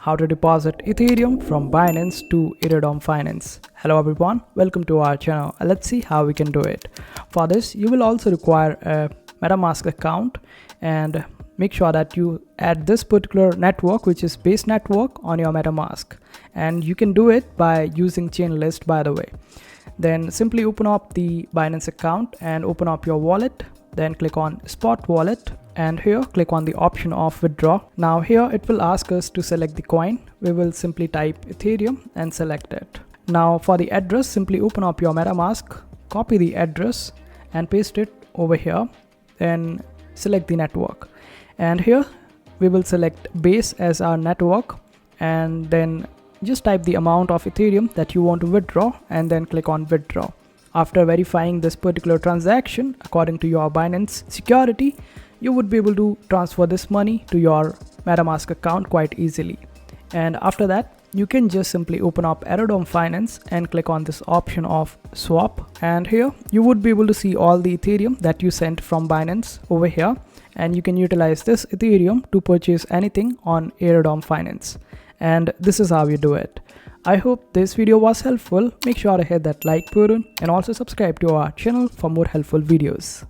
how to deposit Ethereum from Binance to Aerodrome Finance. Hello everyone, welcome to our channel. Let's see how we can do it. For this, you will also require a MetaMask account, and make sure that you add this particular network, which is base network, on your MetaMask. And you can do it by using chain list, by the way. Then simply open up the Binance account and open up your wallet. Then click on spot wallet, and here click on the option of withdraw. Now here it will ask us to select the coin. We will simply type Ethereum and select it. Now for the address, simply open up your MetaMask, copy the address and paste it over here. Then select the network, and here we will select base as our network, and then just type the amount of Ethereum that you want to withdraw and then click on withdraw. After verifying this particular transaction according to your Binance security, you would be able to transfer this money to your MetaMask account quite easily. And after that, you can just simply open up Aerodrome Finance and click on this option of swap. And here you would be able to see all the Ethereum that you sent from Binance over here. And you can utilize this Ethereum to purchase anything on Aerodrome Finance. And this is how you do it. I hope this video was helpful. Make sure to hit that like button and also subscribe to our channel for more helpful videos.